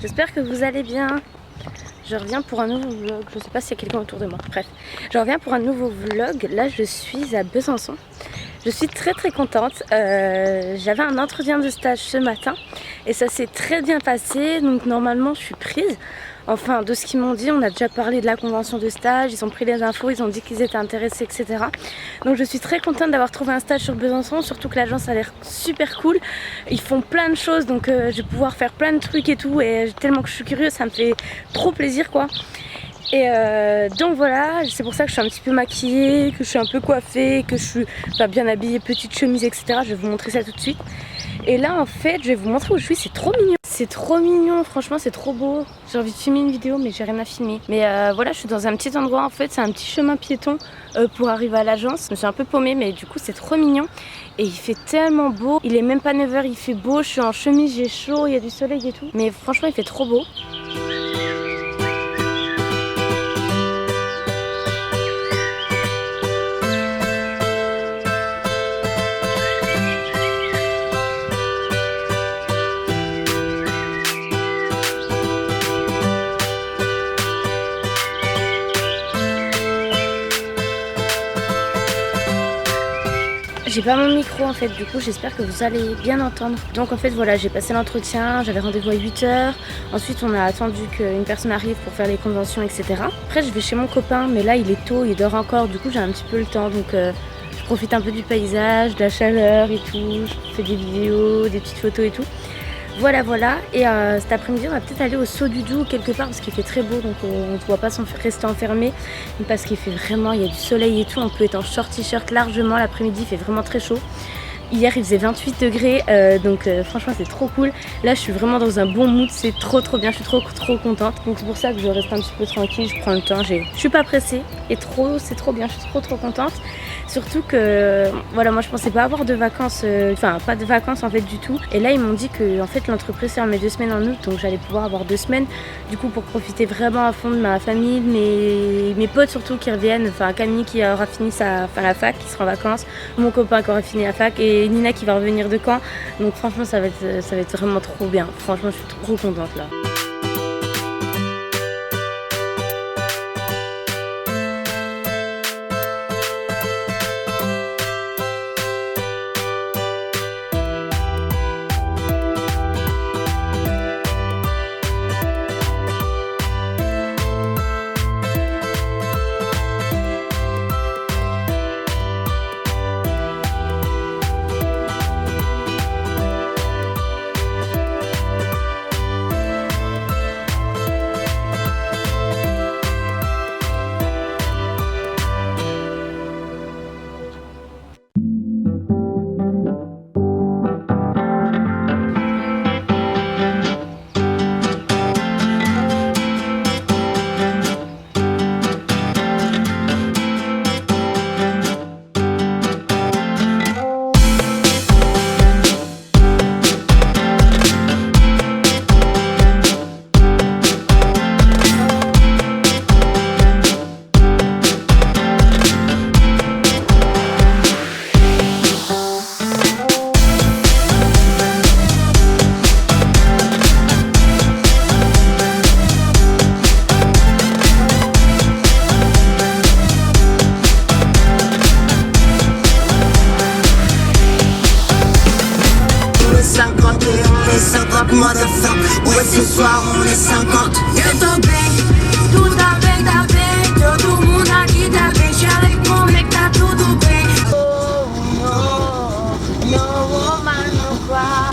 j'espère que vous allez bien. Je reviens pour un nouveau vlog, je sais pas s'il y a quelqu'un autour de moi, bref. Je reviens pour un nouveau vlog, là je suis à Besançon. Je suis très contente, j'avais un entretien de stage ce matin et ça s'est très bien passé, donc normalement je suis prise. Enfin, de ce qu'ils m'ont dit, on a déjà parlé de la convention de stage, ils ont pris les infos, ils ont dit qu'ils étaient intéressés, etc. Donc je suis très contente d'avoir trouvé un stage sur Besançon, surtout que l'agence a l'air super cool. Ils font plein de choses, donc je vais pouvoir faire plein de trucs et tout, et tellement que je suis curieuse, ça me fait trop plaisir quoi. Et donc voilà, c'est pour ça que je suis un petit peu maquillée, que je suis un peu coiffée, que je suis bien habillée, petite chemise, etc. Je vais vous montrer ça tout de suite. Et là en fait, je vais vous montrer où je suis, c'est trop mignon. C'est trop mignon, franchement c'est trop beau. J'ai envie de filmer une vidéo mais j'ai rien à filmer. Mais voilà, je suis dans un petit endroit en fait, c'est un petit chemin piéton pour arriver à l'agence. Je me suis un peu paumée mais du coup c'est trop mignon. Et il fait tellement beau, il est même pas 9h, il fait beau, je suis en chemise, j'ai chaud, il y a du soleil et tout. Mais franchement il fait trop beau. J'ai pas mon micro en fait, du coup j'espère que vous allez bien entendre. Donc en fait voilà, j'ai passé l'entretien, j'avais rendez-vous à 8h. Ensuite on a attendu qu'une personne arrive pour faire les conventions, etc. Après je vais chez mon copain, mais là il est tôt, il dort encore, du coup j'ai un petit peu le temps. Donc je profite un peu du paysage, de la chaleur et tout. Je fais des vidéos, des petites photos et tout. Voilà, et cet après-midi on va peut-être aller au Saut du Doubs quelque part parce qu'il fait très beau, donc on ne doit pas rester enfermé parce qu'il fait vraiment, il y a du soleil et tout, on peut être en short t-shirt largement, l'après-midi il fait vraiment très chaud. Hier il faisait 28 degrés, donc franchement c'est trop cool. Là je suis vraiment dans un bon mood, c'est trop bien, je suis trop contente. Donc c'est pour ça que je reste un petit peu tranquille, je prends le temps, je suis pas pressée et c'est trop bien, je suis trop contente. Surtout que voilà, moi je pensais pas avoir de vacances, enfin pas de vacances en fait du tout. Et là ils m'ont dit que en fait l'entreprise fermait 2 semaines en août, donc j'allais pouvoir avoir 2 semaines du coup pour profiter vraiment à fond de ma famille, de mes potes surtout qui reviennent. Enfin Camille qui aura fini la fac, qui sera en vacances, mon copain qui aura fini la fac et Nina qui va revenir de Caen. Donc franchement ça va être vraiment trop bien. Franchement je suis trop contente là. Motherfucker, ouais ce soir on est 50. Je tombé, tout tapé, tout le monde a dit tapé. J'suis avec mon mec, t'as tout doublé. Oh no, no woman, no cry.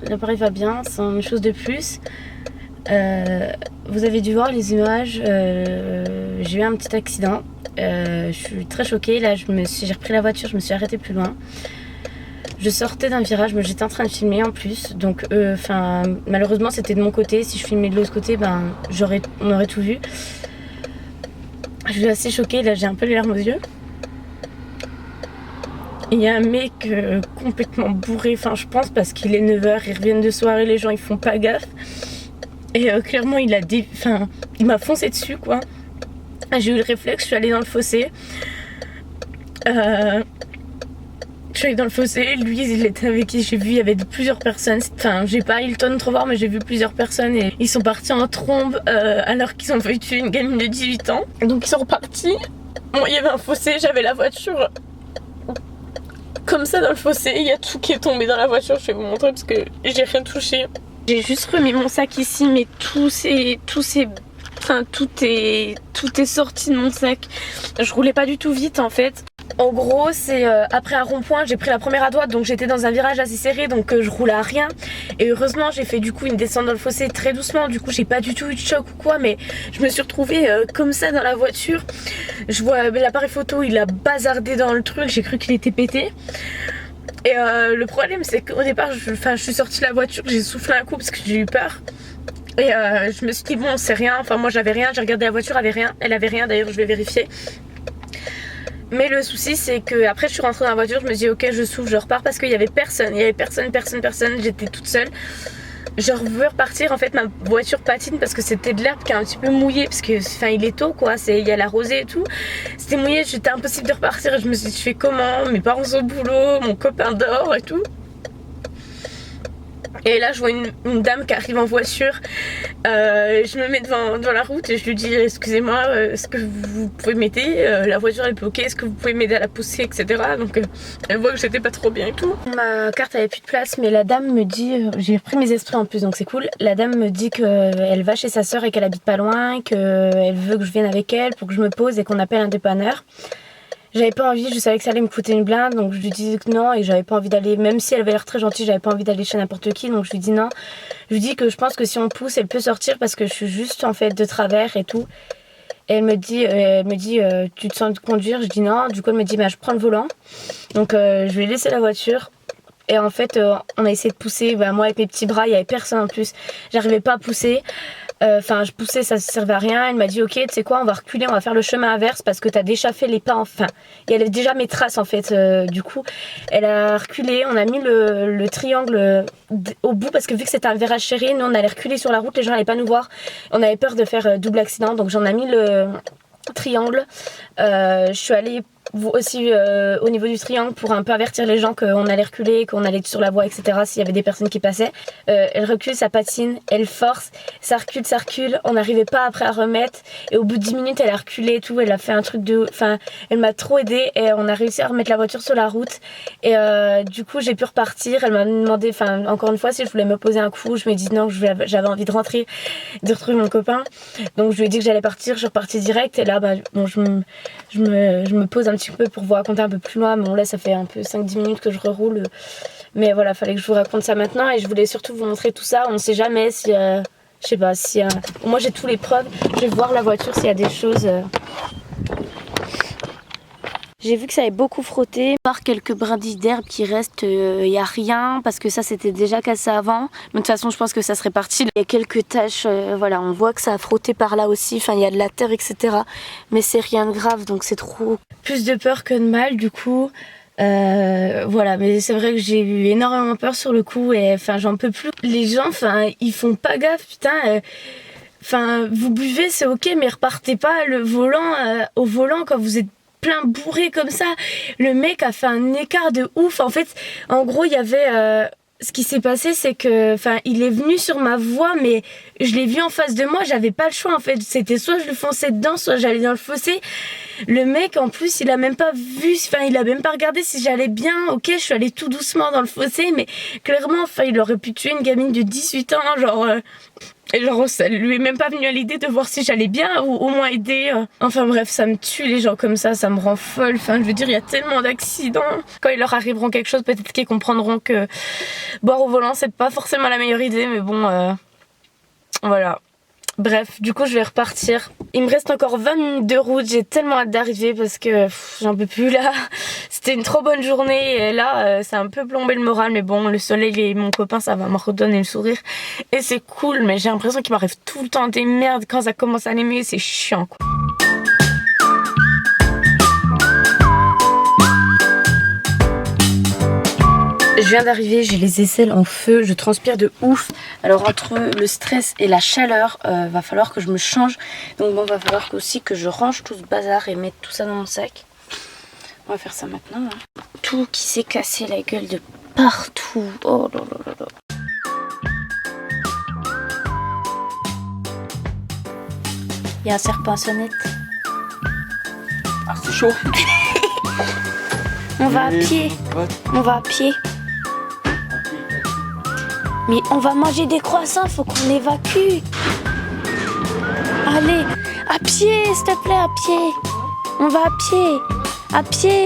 L'appareil va bien, sans une chose de plus. Vous avez dû voir les images, j'ai eu un petit accident. Je suis très choquée, là j'ai repris la voiture, je me suis arrêtée plus loin. Je sortais d'un virage, mais j'étais en train de filmer en plus. Donc malheureusement c'était de mon côté, si je filmais de l'autre côté, on aurait tout vu. Je suis assez choquée, là j'ai un peu les larmes aux yeux. Il y a un mec complètement bourré, je pense parce qu'il est 9h, ils reviennent de soirée, les gens ils font pas gaffe. Et clairement il m'a foncé dessus quoi. J'ai eu le réflexe, je suis allée dans le fossé. Je suis allée dans le fossé, lui il était avec qui j'ai vu, il y avait plusieurs personnes. Enfin j'ai pas eu le temps de trop voir mais j'ai vu plusieurs personnes et ils sont partis en trombe alors qu'ils ont fait tuer une gamine de 18 ans. Donc ils sont repartis. Bon il y avait un fossé, j'avais la voiture comme ça dans le fossé, il y a tout qui est tombé dans la voiture, je vais vous montrer parce que j'ai rien touché. J'ai juste remis mon sac ici mais tout est sorti de mon sac. Je roulais pas du tout vite en fait. En gros c'est après un rond-point j'ai pris la première à droite donc j'étais dans un virage assez serré donc je roulais à rien et heureusement j'ai fait du coup une descente dans le fossé très doucement, du coup j'ai pas du tout eu de choc ou quoi mais je me suis retrouvée comme ça dans la voiture. Je vois l'appareil photo il a bazardé dans le truc, j'ai cru qu'il était pété. Et le problème c'est qu'au départ je suis sortie de la voiture, j'ai soufflé un coup parce que j'ai eu peur. Et je me suis dit bon c'est rien, enfin moi j'avais rien, j'ai regardé la voiture, elle avait rien d'ailleurs, je vais vérifier. Mais le souci c'est que après je suis rentrée dans la voiture, je me dis ok je souffle, je repars parce qu'il y avait personne, j'étais toute seule. Je veux repartir, en fait ma voiture patine parce que c'était de l'herbe qui est un petit peu mouillé parce que enfin il est tôt quoi, il y a la rosée et tout. C'était mouillé, c'était impossible de repartir et je me suis dit je fais comment, mes parents sont au boulot, mon copain dort et tout. Et là je vois une dame qui arrive en voiture, je me mets devant la route et je lui dis excusez-moi, est-ce que vous pouvez m'aider, la voiture elle est bloquée, est-ce que vous pouvez m'aider à la pousser etc. Donc elle voit que j'étais pas trop bien et tout. Ma carte avait plus de place mais la dame me dit, j'ai pris mes esprits en plus donc c'est cool. La dame me dit qu'elle va chez sa soeur et qu'elle habite pas loin, qu'elle veut que je vienne avec elle pour que je me pose et qu'on appelle un dépanneur. J'avais pas envie, je savais que ça allait me coûter une blinde donc je lui disais que non et j'avais pas envie d'aller, même si elle avait l'air très gentille, j'avais pas envie d'aller chez n'importe qui donc je lui dis non. Je lui dis que je pense que si on pousse elle peut sortir parce que je suis juste en fait de travers et tout. Et elle me dit tu te sens de conduire? Je dis non, du coup elle me dit bah je prends le volant. Donc je lui ai laissé la voiture. Et en fait on a essayé de pousser, moi avec mes petits bras, il y avait personne en plus, j'arrivais pas à pousser. Enfin je poussais, ça servait à rien. Elle m'a dit ok tu sais quoi on va reculer, on va faire le chemin inverse parce que t'as déjà fait les pas, enfin il y avait déjà mes traces en fait. Du coup elle a reculé, on a mis le triangle au bout parce que vu que c'était un virage serré, nous on allait reculer sur la route, les gens allaient pas nous voir, on avait peur de faire double accident donc j'en ai mis le triangle. Je suis allée aussi au niveau du triangle pour un peu avertir les gens qu'on allait reculer, qu'on allait sur la voie etc. s'il y avait des personnes qui passaient. Elle recule, ça patine, elle force, ça recule, on n'arrivait pas après à remettre et au bout de 10 minutes elle a reculé et tout, elle a fait un truc de... Enfin elle m'a trop aidée et on a réussi à remettre la voiture sur la route et du coup j'ai pu repartir. Elle m'a demandé, enfin encore une fois si je voulais me poser un coup, je me dis non, j'avais envie de rentrer, de retrouver mon copain donc je lui ai dit que j'allais partir, je suis repartie direct et là bon je me pose un petit peu pour vous raconter un peu plus loin, mais bon là ça fait un peu 5-10 minutes que je reroule, mais voilà fallait que je vous raconte ça maintenant et je voulais surtout vous montrer tout ça. On sait jamais si je sais pas si moi j'ai tous les preuves, je vais voir la voiture s'il y a des choses. J'ai vu que ça avait beaucoup frotté, par quelques brindilles d'herbe qui restent, il n'y a rien parce que ça c'était déjà cassé avant, mais de toute façon je pense que ça serait parti. Il y a quelques taches, voilà on voit que ça a frotté par là aussi, enfin il y a de la terre etc. Mais c'est rien de grave donc c'est trop plus de peur que de mal du coup. Voilà, mais c'est vrai que j'ai eu énormément peur sur le coup et enfin j'en peux plus. Les gens, enfin ils font pas gaffe, putain. Enfin vous buvez c'est ok mais repartez pas le volant au volant quand vous êtes plein bourré comme ça. Le mec a fait un écart de ouf. En fait, en gros, il y avait... ce qui s'est passé, c'est que... Enfin, il est venu sur ma voie, mais je l'ai vu en face de moi. J'avais pas le choix, en fait. C'était soit je le fonçais dedans, soit j'allais dans le fossé. Le mec, en plus, il a même pas vu... Enfin, il a même pas regardé si j'allais bien. Ok, je suis allée tout doucement dans le fossé, mais clairement, enfin, il aurait pu tuer une gamine de 18 ans, genre... Et genre ça lui est même pas venu à l'idée de voir si j'allais bien ou au moins aider. Enfin bref, ça me tue les gens comme ça me rend folle. Enfin je veux dire il y a tellement d'accidents. Quand ils leur arriveront quelque chose peut-être qu'ils comprendront que boire au volant c'est pas forcément la meilleure idée mais bon voilà. Bref, du coup je vais repartir. Il me reste encore 20 minutes de route, j'ai tellement hâte d'arriver parce que j'en peux plus là. C'était une trop bonne journée et là ça a un peu plombé le moral mais bon le soleil et mon copain ça va me redonner le sourire. Et c'est cool mais j'ai l'impression qu'il m'arrive tout le temps des merdes quand ça commence à aller mieux, c'est chiant quoi. Je viens d'arriver, j'ai les aisselles en feu, je transpire de ouf. Alors entre le stress et la chaleur, va falloir que je me change. Donc bon, va falloir aussi que je range tout ce bazar et mettre tout ça dans mon sac. On va faire ça maintenant. Hein. Tout qui s'est cassé la gueule de partout. Oh là là là là. Il y a un serpent à sonnette. Ah, c'est chaud. On va à pied. On va à pied. Mais on va manger des croissants, faut qu'on évacue. Allez, à pied, s'il te plaît, à pied. On va à pied. À pied.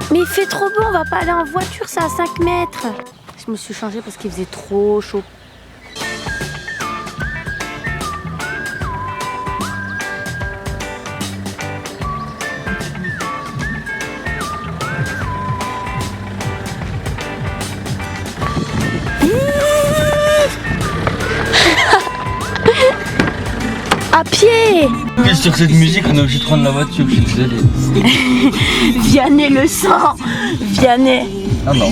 Mais il fait trop beau, on va pas aller en voiture, c'est à 5 mètres. Je me suis changée parce qu'il faisait trop chaud. À pied. Sur cette musique, on est obligé de prendre la voiture, je suis désolé. Vianney le sang. Vianney. Ah non.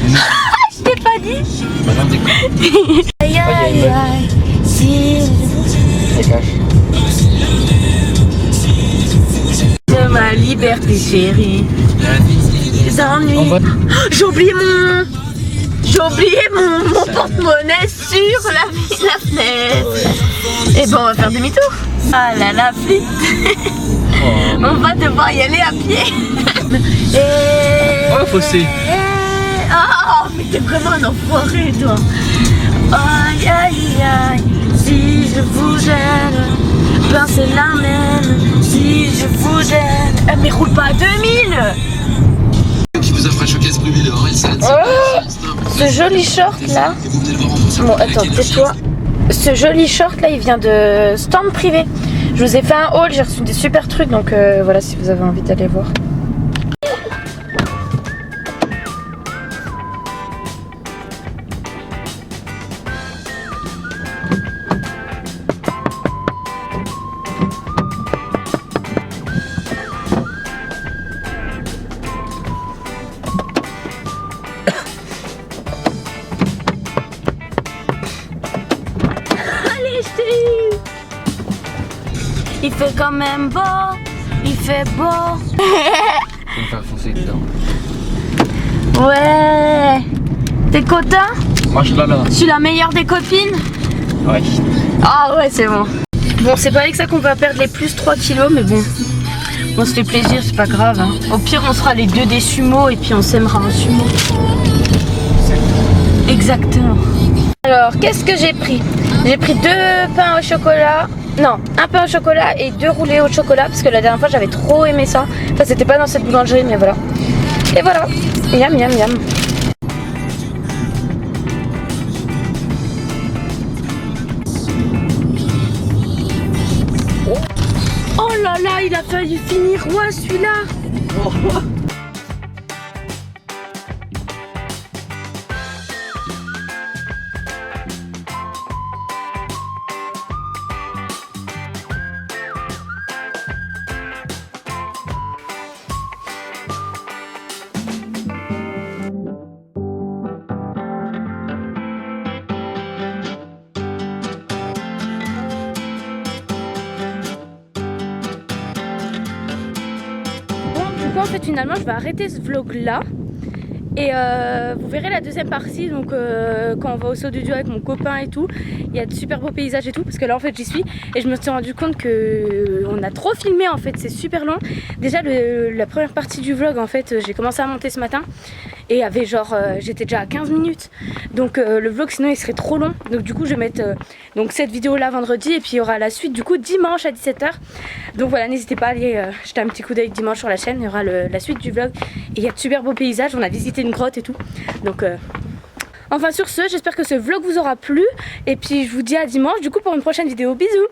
Je t'ai pas dit. Bah non, déconne. Aïe aïe aïe. Si. Dégage. De ma liberté chérie. Les ennuis. J'ai oublié mon porte-monnaie sur la fenêtre. Et bon, on va faire demi-tour. Ah là la flip. On va devoir y aller à pied. Oh, fossé. Oh, mais t'es vraiment un enfoiré, toi. Aïe aïe aïe. Si je vous gêne, pincez la même. Si je vous gêne. Mais roule pas à 2000. Qui vous a fait choquer ce bruit dehors, il s'arrête. Ce joli short là. Bon, attends, tais-toi. Ce joli short là, il vient de stand privé. Je vous ai fait un haul, j'ai reçu des super trucs, donc voilà, si vous avez envie d'aller voir. Il fait quand même beau, il fait beau. Je vais me faire foncer dedans. Ouais. T'es content? Moi je suis là. Je suis la meilleure des copines? Ouais. Ah ouais, c'est bon. Bon, c'est pas avec ça qu'on va perdre les plus 3 kilos, mais bon. On se fait plaisir, c'est pas grave. Hein. Au pire, on sera les deux des sumo et puis on s'aimera en sumo. Exactement. Alors, qu'est-ce que j'ai pris? J'ai pris 2 pains au chocolat. Non, un pain au chocolat et 2 roulés au chocolat parce que la dernière fois j'avais trop aimé ça. Enfin, c'était pas dans cette boulangerie, mais voilà. Et voilà. Miam, miam, miam. Oh là là, il a failli finir roi celui-là. En fait finalement je vais arrêter ce vlog là et vous verrez la deuxième partie, donc quand on va au Saut du Dieu avec mon copain et tout, il y a de super beaux paysages et tout, parce que là en fait j'y suis et je me suis rendu compte que on a trop filmé en fait, c'est super long. Déjà la première partie du vlog en fait j'ai commencé à monter ce matin et il y avait genre j'étais déjà à 15 minutes, donc le vlog sinon il serait trop long, donc du coup je vais mettre donc cette vidéo là vendredi et puis il y aura la suite du coup dimanche à 17 h. Donc voilà, n'hésitez pas à aller jeter un petit coup d'œil dimanche sur la chaîne, il y aura la suite du vlog et il y a de super beaux paysages, on a visité une grotte et tout, donc enfin sur ce j'espère que ce vlog vous aura plu et puis je vous dis à dimanche du coup pour une prochaine vidéo. Bisous.